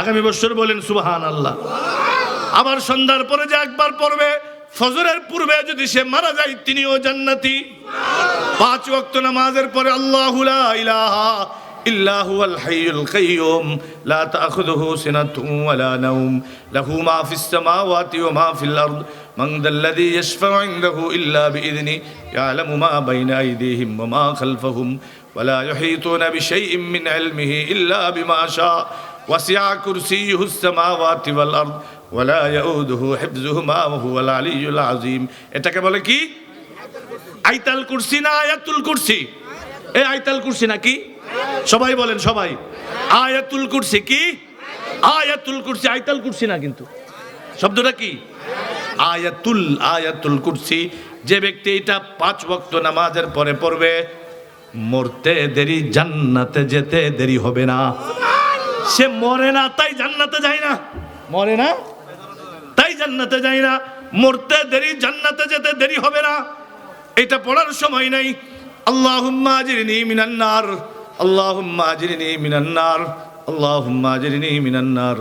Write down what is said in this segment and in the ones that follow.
আগামী বছর বলেন সুবহানাল্লাহ। আবার সন্ধ্যার পরে যে একবার পড়বে, ফজরের পূর্বে যদি সে মারা যায় তিনিও জান্নাতি। 5 ওয়াক্ত নামাজের পরে আল্লাহু লা ইলাহা ইল্লা হুয়াল হাইয়ুল কাইয়্যুম লা তাখুযুহু সিনাতুন ওয়ালা নাওম লাহু মা ফিস সামাওয়াতি ওয়া মা ফিল আরদ মান যাল্লাযী ইয়াশফা'ু ইনদাহু ইল্লা বিইذনি ইয়ালামু মা বাইনা আইদিহিম ওয়া মা খালফাহুম ওয়া লা ইউহীতুনা বিশাইইন মিন ইলমিহি ইল্লা বিমা শাআ ওয়াসি'a কুরসিয়্যুহুস সামাওয়াতি ওয়াল আরদ ওয়া লা ইয়াউদুহু হিফযুহুমা ওয়া হুয়াল আলিয়্যুল আযীম। এটাকে বলে কি? আয়াতুল কুরসি না আয়াতুল কুরসি? এই আয়াতুল কুরসি নাকি? সবাই বলেন, সবাই। আয়াতুল কুরসি কি? আয়াতুল কুরসি, আয়াতুল কুরসি না। কিন্তু শব্দটা কি? আয়াতুল কুরসি। যে ব্যক্তি এটা 5 ওয়াক্ত নামাজের পরে পড়বে, মরতে দেরি, জান্নাতে যেতে দেরি হবে না। সে মরে না তাই জান্নাতে যায় না, মরে না তাই জান্নাতে যায় না। মরতে দেরি, জান্নাতে যেতে দেরি হবে না। এটা পড়ার সময় নাই। আল্লাহুম্মা আজিরনি মিনান নার, আল্লাহুম্মা আজিরনি মিনান নার, আল্লাহুম্মা আজিরনি মিনান নার,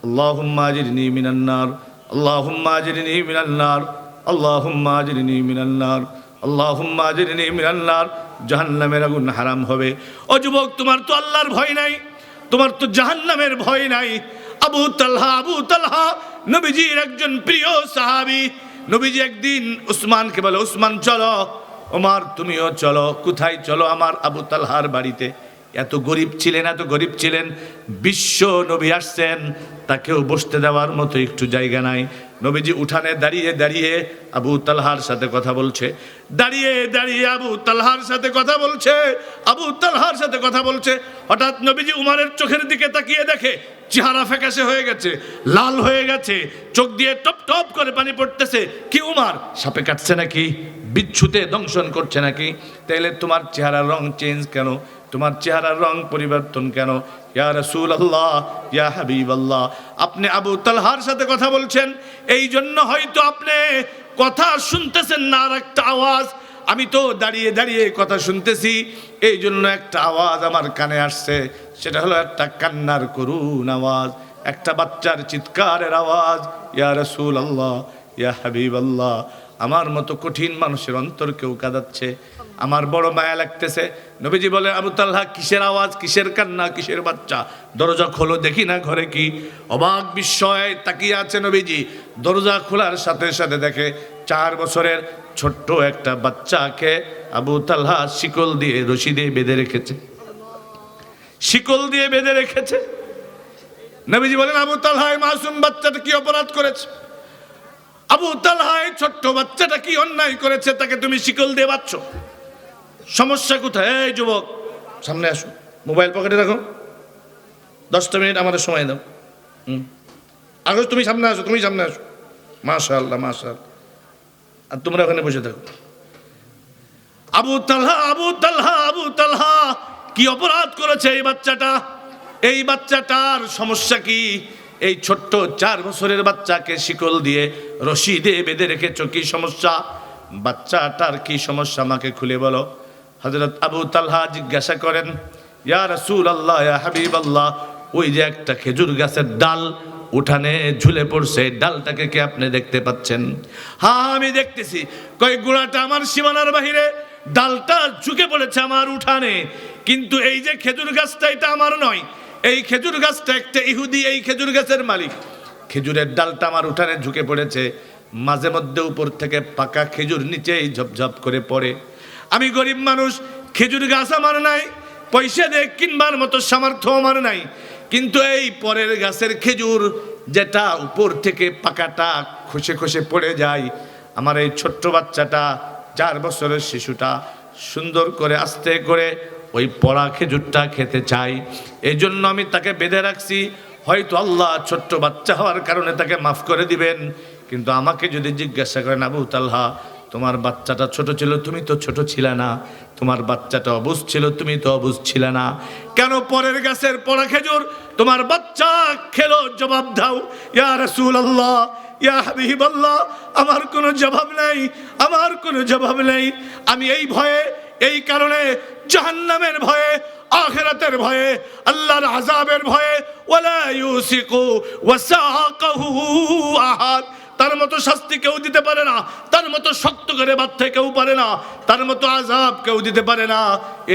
আল্লাহুম্মা আজিরনি মিনান নার, আল্লাহুম্মা আজিরনি মিনান নার, আল্লাহুম্মা আজিরনি মিনান নার, আল্লাহুম্মা আজিরনি মিনান নার। জাহান্নামের আগুন হারাম হবে। ও যুবক, তোমার তো আল্লাহর ভয় নাই, তোমার তো জাহান্নামের ভয় নাই। আবু তালহা নবীজির একজন প্রিয় সাহাবী। নবীজি একদিন উসমানকে বলে, উসমান চলো, ওমর তুমিও চলো। কোথায় চলো? আমার আবু তালহার বাড়িতে। এত গরিব ছিলেন, বিশ্ব নবী আসছেন, তাকেও বসতে দেওয়ার মতো একটু জায়গা নাই। নবীজি উঠানে দাঁড়িয়ে দাঁড়িয়ে আবু তালহার সাথে কথা বলছে, দাঁড়িয়ে দাঁড়িয়ে আবু তালহার সাথে কথা বলছে, আবু তালহার সাথে কথা বলছে। হঠাৎ নবীজি উমরের চোখের দিকে তাকিয়ে দেখে চেহারা ফ্যাকাশে হয়ে গেছে, লাল হয়ে গেছে, চোখ দিয়ে টপ টপ করে পানি পড়তেছে। কি উমর, সাপে কাটছে নাকি? বিচ্ছুতে দংশন করছে নাকি? তাইলে তোমার চেহারার রং চেঞ্জ কেন? তোমার চেহারার রং পরিবর্তন কেন? ইয়া রাসূলুল্লাহ, ইয়া হাবিবাল্লাহ, আপনি আবু তালহার সাথে কথা বলছেন, এই জন্য হয়তো আপনি কথা শুনতেছেন না। আর একটা আওয়াজ, আমি তো দাঁড়িয়ে দাঁড়িয়ে কথা শুনতেছি, এই জন্য একটা আওয়াজ আমার কানে আসছে। সেটা হলো একটা কান্নার করুণ আওয়াজ, একটা বাচ্চার চিৎকারের আওয়াজ। ইয়া রাসূলুল্লাহ, ইয়া হাবিবাল্লাহ, আমার মতো কঠিন মানুষের অন্তর কেউ কাঁদাচ্ছে, আমার বড় মায়া লাগতেছে। নবীজি বলে, আবু তালহা কিসের আওয়াজ, কিসের কান্না, কিসের বাচ্চা? দরজা খোলো দেখি না ঘরে কি। অবাক বিস্ময়ে তাকিয়ে আছে নবীজি। দরজা খোলার সাথে সাথে দেখে 4 বছরের ছোট্ট একটা বাচ্চাকে আবু তালহা শিকল দিয়ে, রশি দিয়ে বেঁধে রেখেছে, শিকল দিয়ে বেঁধে রেখেছে। নবীজি বলেন, আবু তালহা এই মাসুম বাচ্চাটা কি অপরাধ করেছে? আবু তালহা এই ছোট্ট বাচ্চাটা কি অন্যায় করেছে? তাকে তুমি শিকল দিয়ে বাঁধছ, সমস্যা কোথায়? এই যুবক, সামনে আসো, মোবাইল পকেটে রাখো, 10টা মিনিট আমাদের সময় দাও। আগে তুমি সামনে আসো, তুমি সামনে আসো। মাশাআল্লাহ, মাশাআল্লাহ। আর তোমরা ওখানে বসে থাকো। আবু তালহা কি অপরাধ করেছে এই বাচ্চাটা? এই বাচ্চাটার সমস্যা কি? এই ছোট্ট 4 বছরের বাচ্চাকে শিকল দিয়ে, রশি দিয়ে বেঁধে রেখেছ, কি সমস্যা? বাচ্চাটার কি সমস্যা আমাকে খুলে বলো। হযরত আবু তালহা জিজ্ঞাসা করেন, ইয়া রাসূলুল্লাহ, ইয়া হাবিবাল্লাহ, ওই যে একটা খেজুর গাছের ডাল উঠানে ঝুলে পড়ছে, ডালটাকে কি আপনি দেখতে পাচ্ছেন? হ্যাঁ, আমি দেখতেছি। কই, গোড়াটা আমার সীমানার বাহিরে, ডালটা ঝুঁকে পড়েছে আমার উঠানে, কিন্তু এই যে খেজুর গাছটা, এটা আমার নয়। এই খেজুর গাছটা একটা ইহুদি, এই খেজুর গাছের মালিক। খেজুরের ডালটা আমার উঠানে ঝুঁকে পড়েছে, মাঝে মধ্যে উপর থেকে পাকা খেজুর নিচেই ঝপঝপ করে পড়ে। আমি গরিব মানুষ, খেজুর গাছ আমার নাই, পয়সা দিয়ে কিনবার মতো সামর্থ্য আমার নাই, কিন্তু এই পরের গাছের খেজুর যেটা উপর থেকে পাকাটা খসে খসে পড়ে যায়, আমার এই ছোট্ট বাচ্চাটা, 4 বছরের শিশুটা সুন্দর করে আস্তে করে ওই পড়া খেজুরটা খেতে চাই, এই জন্য আমি তাকে বেঁধে রাখছি। হয়তো আল্লাহ ছোট্ট বাচ্চা হওয়ার কারণে তাকে মাফ করে দিবেন, কিন্তু আমাকে যদি জিজ্ঞাসা করেন, আবু তালহা, তোমার বাচ্চাটা ছোট ছিল, তুমি তো ছোট ছিলে না, তোমার বাচ্চাটা অবুঝ ছিল, তুমি তো অবুঝ ছিলে না, কেন পরের গাছের পড়া খেজুর তোমার বাচ্চা খেলো? জবাব দাও। ইয়া রাসূলুল্লাহ, ইয়া হাবিবাল্লাহ, আমার কোনো জবাব নাই, আমার কোনো জবাব নেই। আমি এই ভয়ে, এই কারণে জাহান্নামের ভয়ে, আখিরাতের ভয়ে, আল্লাহর আযাবের ভয়ে। ওয়ালা ইউসিকু ওয়াসাকাহু আহাদ, তার মতো শাস্তি কেউ দিতে পারে না, তার মতো শক্ত করে বাঁধতে কেউ পারে না, তার মতো আযাব কেউ দিতে পারে না।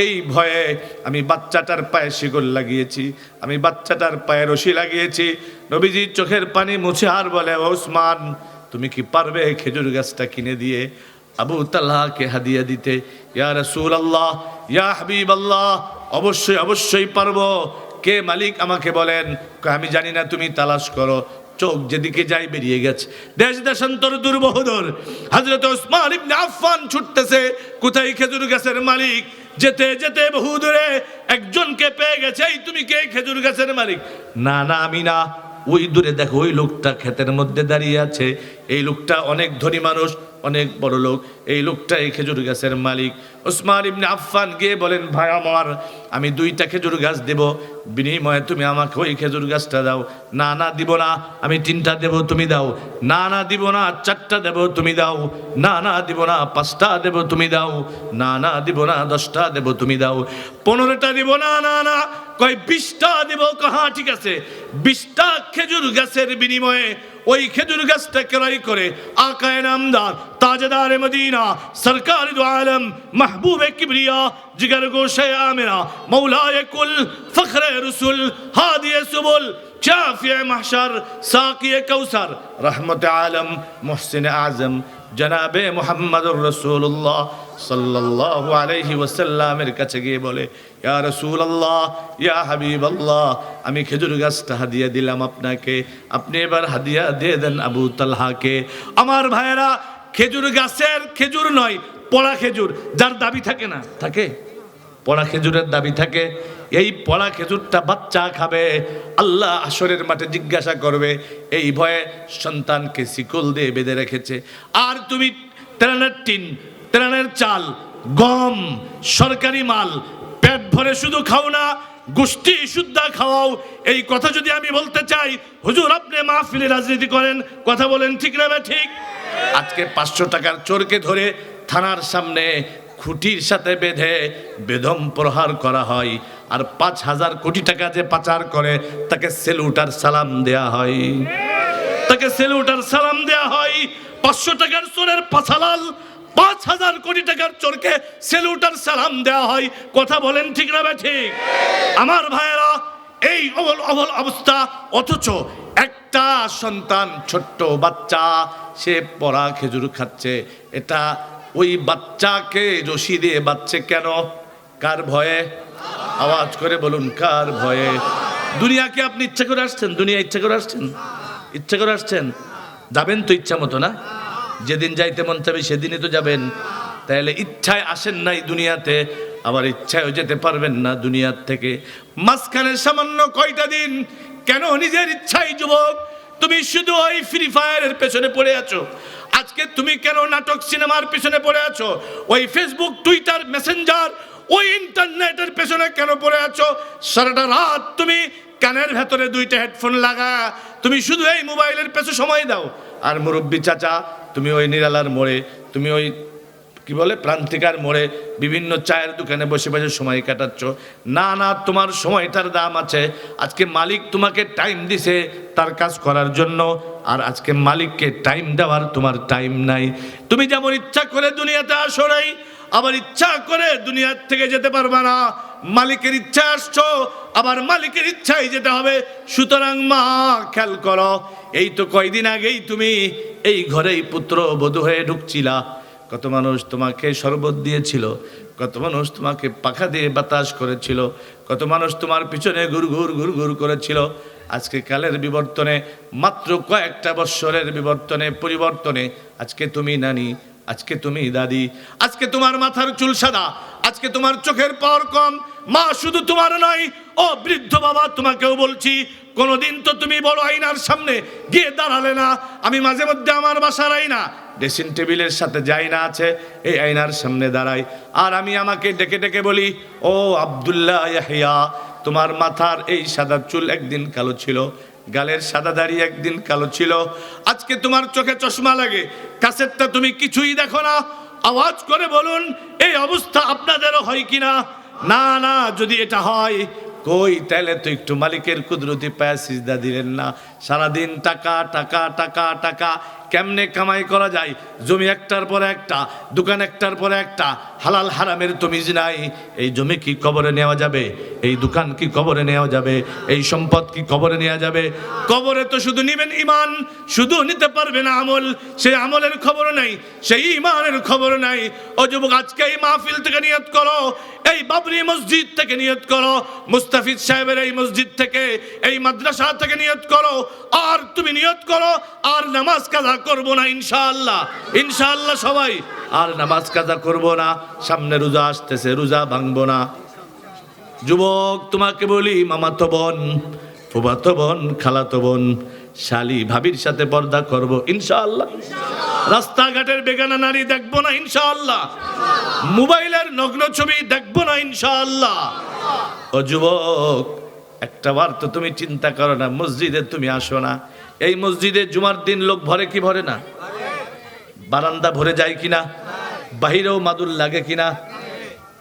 এই ভয়ে আমি বাচ্চাটার পায়ে শিকল লাগিয়েছি, আমি বাচ্চাটার পায়ে রশি লাগিয়েছি। নবীজি চোখের পানি মুছে আর বলে, ওসমান তুমি কি পারবে খেজুর গাছটা কিনে দিয়ে আবু তালহাকে হাদিয়া দিতে? ইয়া রাসূলুল্লাহ, ইয়া হাবিবাল্লাহ, অবশ্যই অবশ্যই পারবো। কে মালিক আমাকে বলেন। আমি জানি না, তুমি তালাশ করো। চোখ যেদিকে যাই বেরিয়ে গেছে। দেশ দেশান্তর দূর বহুদূর হযরত ওসমান ইবনে আফফান ছুটতেছে, কোথায় খেজুর গাছের মালিক। যেতে যেতে বহু দূরে একজনকে পেয়ে গেছে। এই তুমি কে খেজুর গাছের মালিক? না না, আমি না। ওই দূরে দেখো, ওই লোকটা ক্ষেতের মধ্যে দাঁড়িয়ে আছে। এই লোকটা অনেক ধনী মানুষ, অনেক বড় লোক। এই লোকটা এই খেজুর গাছের মালিক। ওসমান ইবনে আফফান গিয়ে বলেন, ভাই আমার, আমি 2টা খেজুর গাছ দেব, বিনিময়ে তুমি আমাকে ওই খেজুর গাছটা দাও। না না, দিব না। আমি 3টা দেব, তুমি দাও। না না, দিব না। 4টা দেব, তুমি দাও। না না, দিব না। 5টা দেব, তুমি দাও। না না, দিব না। 10টা দেব, তুমি দাও। 15টা দিব না। না না, কয় 20টা দেব। হ্যাঁ ঠিক আছে। 20টা খেজুর গাছের বিনিময়ে ওই খেজুর গাছটা ক্রয় করে আকায়ে নামদার, তাজদারে মদিনা, সরকারে দু আলম, মাহবুবে কিবরিয়া, জিগর গোশে আমিরা, মৌলায়ে কুল, ফখরে রসুল, হাদিয়ে সুবুল, শাফিয়ে মাহশর, সাকিয়ে কৌসর, রহমতে আলম, মুহসিনে আজম জনাবে মুহাম্মদুর রাসূলুল্লাহ সাল্লাল্লাহু আলাইহি ওয়াসাল্লামের কাছে গিয়ে বলে, ইয়া রাসূলুল্লাহ, ইয়া হাবিবাল্লাহ, আমি খেজুর গাছটা হাদিয়া দিলাম আপনাকে, আপনি এবার হাদিয়া দিয়ে দেন আবু তালহাকে। আমার ভাইয়েরা, খেজুর গাছের খেজুর নয়, পড়া খেজুর, যার দাবি থাকে না, থাকে পড়া খেজুরের দাবি থাকে, এই পড়া খেজুরটা বাচ্চা খাবে, আল্লাহ হাশরের মাঠে জিজ্ঞাসা করবে। এই ভয়ে সন্তানকে শিকল দিয়ে বেঁধে রেখেছে। আর তুমি ত্রাণের টিন, ত্রাণের চাল, গম, সরকারি মাল পেট ভরে শুধু খাও না, গোষ্ঠী শুদ্ধা খাওয়াও। এই কথা যদি আমি বলতে চাই, হুজুর আপনি মাহফিলে রাজনীতি করেন, কথা বলেন ঠিক না ঠিক? আজকে 500 টাকার চোরকে ধরে থানার সামনে খুঁটির সাথে বেঁধে বেদম প্রহার করা হয়, আর 5,000 কোটি টাকা যে পাচার করে তাকে সেলুট আর সালাম দেয়া হয়, তাকে সেলুট আর সালাম দেয়া হয়। 500 টাকার চোরের পাছালাল, 5,000 কোটি টাকার চোরকে সেলুট আর সালাম দেয়া হয়। কথা বলেন ঠিক না ঠিক? আমার ভাইয়েরা, এই অবল অবস্থা, অথচ একটা সন্তান, ছোট্ট বাচ্চা, সে পড়া খেজুর খাচ্ছে। এটা ওই বাচ্চাকে রশি দিয়ে বাচ্চে কেন? কার ভয়ে? আওয়াজ করে বলুন, কার ভয়ে? দুনিয়াকে আপনি ইচ্ছা করে আসছেন? দুনিয়া ইচ্ছা করে আসছেন? ইচ্ছা করে আসছেন? যাবেন তো ইচ্ছা মতো না? যেদিন যাইতে মন চাবে সেদিনই তো যাবেন। তাহলে ইচ্ছায় আসেন নাই দুনিয়াতে, আবার ইচ্ছায় যেতে পারবেন না দুনিয়ার থেকে। মাঝখানে সামান্য কয়টা দিন কেন নিজের ইচ্ছায় যুবক তুমি শুধু ওই ফ্রি ফায়ারের পেছনে পড়ে আছো? আজকে তুমি কেন নাটক সিনেমার পেছনে পড়ে আছো? ওই ফেসবুক, টুইটার, মেসেঞ্জার, ওই ইন্টারনেটের পেছনে কেন পড়ে আছো? সারাটা রাত তুমি কানের ভেতরে 2টা হেডফোন লাগা তুমি শুধু এই মোবাইলের পেছনে সময় দাও। আর মুরব্বী চাচা, তুমি ওই নিরালার মোড়ে, তুমি ওই কি বলে প্রান্তিকার মোড়ে বিভিন্ন চায়ের দোকানে বসে বসে সময় কাটাচ্ছ। না না, তোমার সময়টার দাম আছে। আজকে মালিক তোমাকে টাইম দিছে তার কাজ করার জন্য, আর আজকে মালিককে টাইম দেওয়ার তোমার টাইম নাই। তুমি যেমন ইচ্ছা করে দুনিয়াতে আসো নাই, আবার ইচ্ছা করে দুনিয়ার থেকে যেতে পারবা না। মালিকের ইচ্ছা আসছো, আবার মালিকের ইচ্ছাই যেতে হবে। সুতরাং মা, খেয়াল করো, এই তো কয়দিন আগেই তুমি এই ঘরেই পুত্র বধূ হয়ে ঢুকছিলা। কত মানুষ তোমাকে শরবত দিয়েছিল, কত মানুষ তোমাকে পাখা দিয়ে বাতাস করেছিল, কত মানুষ তোমার পিছনে ঘুরঘুর ঘুরঘুর করেছিল। আজকে কালের বিবর্তনে, মাত্র কয়েকটা বৎসরের পরিবর্তনে আজকে তুমি নানি, আজকে তুমি দাদি, আজকে তোমার মাথার চুল সাদা, আজকে তোমার চোখের পাওয়ার কম। মা, শুধু তোমার নয়, ও বৃদ্ধ বাবা, তোমাকেও বলছি, কোনোদিন তো তুমি বড় আয়নার সামনে গিয়ে দাঁড়ালে না। আমি মাঝে মধ্যে আমার বাসার আয়না, ড্রেসিং টেবিলের সাথে যে আয়না আছে, এই আয়নার সামনে দাঁড়াই, আর আমি আমাকে ডেকে ডেকে বলি, ও আব্দুল্লাহ ইয়াহিয়া, তোমার মাথার এই সাদা চুল একদিন কালো ছিল, গালের সাদা দাড়ি একদিন কালো ছিল, আজকে তোমার চোখে চশমা লাগে, কাছেরটা তুমি কিছুই দেখো না। আওয়াজ করে বলুন, এই অবস্থা আপনাদেরও হয় কিনা? না না, যদি এটা হয় কই তাহলে তো একটু মালিকের কুদরতি পায়া সিজদা দিলেন না। সারাদিন টাকা টাকা টাকা টাকা, কেমনে কামাই করা যায়? জমি একটার পর একটা, দোকান একটার পর একটা, হালাল হারামের তমিজ নাই। এই জমি কি কবরে নেওয়া যাবে? এই দোকান কি কবরে নেওয়া যাবে? এই সম্পদ কি কবরে নেওয়া যাবে? কবরে তো শুধু নিবেন ইমান, শুধু নিতে পারবেন আমল। সেই আমলের খবর নাই, সেই ইমানের খবর নাই। ও যুবক, আজকে এই মাহফিল থেকে নিয়ত করো, এই বাবরি মসজিদ থেকে নিয়ত করো, মুস্তাফিজ সাহেবের এই মসজিদ থেকে, এই মাদ্রাসা থেকে নিয়ত করো। আর তুমি নিয়ত করো আর নামাজ কাজা করব না ইনশাআল্লাহ। ইনশাআল্লাহ সবাই আর নামাজ কাজা করব না। সামনে রোজা আসতেছে, রোজা ভাঙবো না। যুবক তোমাকে বলি, মামাতো বোন, ফুফাতো বোন, খালাতো বোন, শালি ভাবির সাথে পর্দা করব ইনশাআল্লাহ। রাস্তাঘাটের বেগানা নারী দেখবো না ইনশাআল্লাহ। মোবাইলের নগ্ন ছবি দেখবো না ইনশাআল্লাহ। ও যুবক, একটাবার তো তুমি চিন্তা করো না, মসজিদে তুমি আসো না। এই মসজিদে জুমার দিন লোক ভরে কি ভরে না? বারান্দা ভরে যায় কিনা? বাহিরেও মাদুর লাগে কিনা?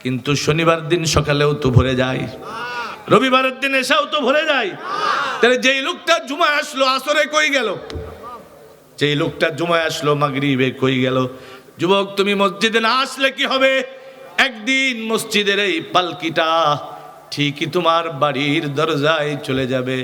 কিন্তু শনিবার দিন সকালেও তো ভরে যায়, রবিবারের দিন এসেও তো ভরে যায়। তাহলে যেই লোকটা জুমায় আসলো আসরে কই গেল? যেই লোকটা জুমায় আসলো মাগরিবে কই গেল? যুবক, তুমি মসজিদে না আসলে কি হবে? একদিন মসজিদের এই পালকিটা ঠিকই তোমার বাড়ির দরজায় চলে যাবে।